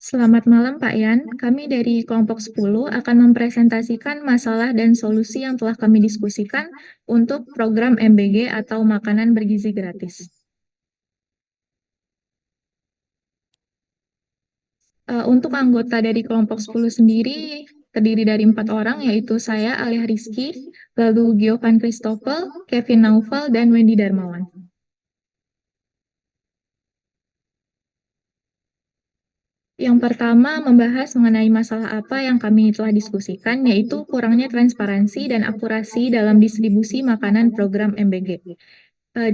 Selamat malam Pak Yan, kami dari kelompok 10 akan mempresentasikan masalah dan solusi yang telah kami diskusikan untuk program MBG atau makanan bergizi gratis. Untuk anggota dari kelompok 10 sendiri terdiri dari 4 orang, yaitu saya, Alia Rizky, lalu Giovan Christopher, Kevin Naufal, dan Wendy Darmawan. Yang pertama, membahas mengenai masalah apa yang kami telah diskusikan, yaitu kurangnya transparansi dan akurasi dalam distribusi makanan program MBG.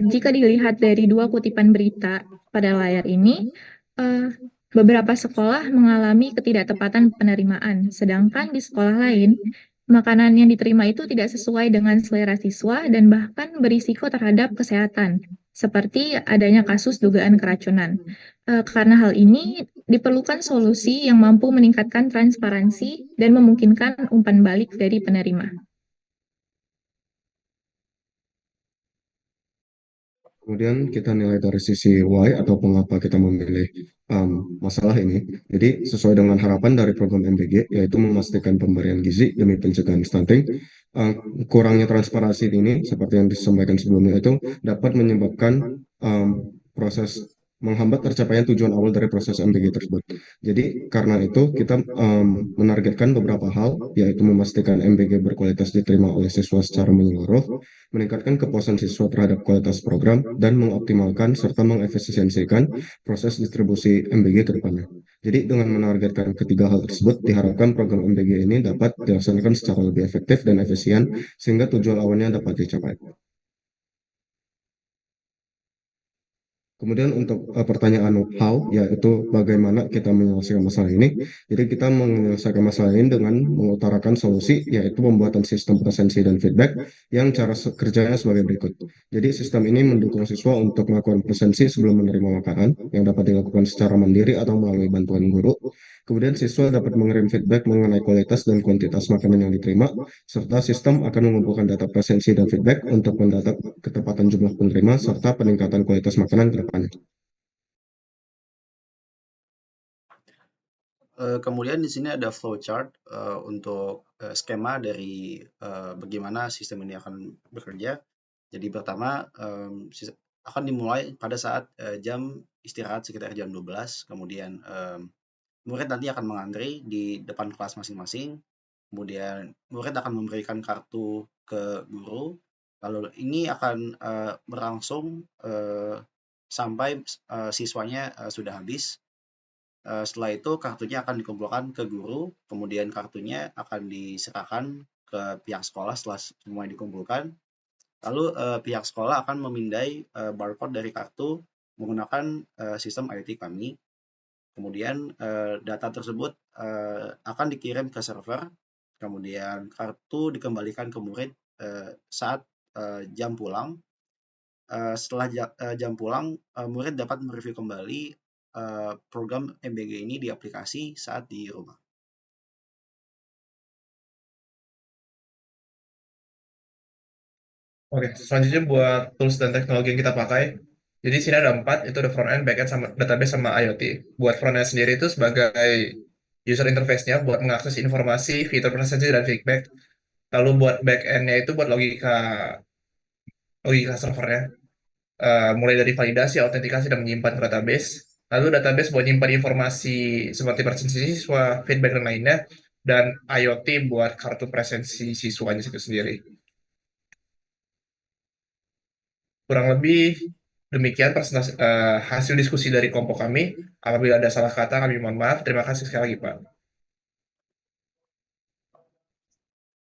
Jika dilihat dari dua kutipan berita pada layar ini, eh, beberapa sekolah mengalami ketidaktepatan penerimaan, sedangkan di sekolah lain, makanan yang diterima itu tidak sesuai dengan selera siswa dan bahkan berisiko terhadap kesehatan, seperti adanya kasus dugaan keracunan. Karena hal ini, diperlukan solusi yang mampu meningkatkan transparansi dan memungkinkan umpan balik dari penerima. Kemudian kita nilai dari sisi why atau mengapa kita memilih masalah ini. Jadi sesuai dengan harapan dari program MBG, yaitu memastikan pemberian gizi demi pencegahan stunting. Um, Kurangnya transparansi ini, seperti yang disampaikan sebelumnya, itu dapat menyebabkan proses menghambat tercapaian tujuan awal dari proses MBG tersebut. Jadi karena itu kita menargetkan beberapa hal, yaitu memastikan MBG berkualitas diterima oleh siswa secara menyeluruh, meningkatkan kepuasan siswa terhadap kualitas program, dan mengoptimalkan serta mengefisiensikan proses distribusi MBG ke depannya. Jadi dengan menargetkan ketiga hal tersebut, diharapkan program MBG ini dapat dilaksanakan secara lebih efektif dan efisien, sehingga tujuan awalnya dapat dicapai. Kemudian untuk pertanyaan how, yaitu bagaimana kita menyelesaikan masalah ini. Jadi kita menyelesaikan masalah ini dengan mengutarakan solusi, yaitu pembuatan sistem presensi dan feedback yang cara kerjanya sebagai berikut. Jadi sistem ini mendukung siswa untuk melakukan presensi sebelum menerima makanan, yang dapat dilakukan secara mandiri atau melalui bantuan guru. Kemudian siswa dapat mengirim feedback mengenai kualitas dan kuantitas makanan yang diterima, serta sistem akan mengumpulkan data presensi dan feedback untuk mendata ketepatan jumlah penerima serta peningkatan kualitas makanan ke depannya. Kemudian di sini ada flowchart untuk skema dari bagaimana sistem ini akan bekerja. Jadi pertama akan dimulai pada saat jam istirahat sekitar jam 12. Kemudian murid nanti akan mengantri di depan kelas masing-masing. Kemudian murid akan memberikan kartu ke guru. Lalu ini akan berlangsung sampai siswanya sudah habis. Setelah itu kartunya akan dikumpulkan ke guru, kemudian kartunya akan diserahkan ke pihak sekolah setelah semuanya dikumpulkan. Lalu pihak sekolah akan memindai barcode dari kartu menggunakan sistem IoT kami. Kemudian data tersebut akan dikirim ke server, kemudian kartu dikembalikan ke murid saat jam pulang. Setelah jam pulang, murid dapat mereview kembali program MBG ini di aplikasi saat di rumah. Oke, selanjutnya buat tools dan teknologi yang kita pakai. Jadi sini ada empat, itu ada front end, back end, sama database sama IoT. Buat front end sendiri itu sebagai user interface-nya buat mengakses informasi, fitur presensi dan feedback. Lalu buat back end-nya itu buat logika logika servernya, mulai dari validasi, autentikasi dan menyimpan ke database. Lalu database buat nyimpan informasi seperti presensi siswa, feedback dan lainnya, dan IoT buat kartu presensi siswanya itu sendiri. Kurang lebih demikian hasil diskusi dari kelompok kami. Apabila ada salah kata, kami mohon maaf. Terima kasih sekali lagi, Pak.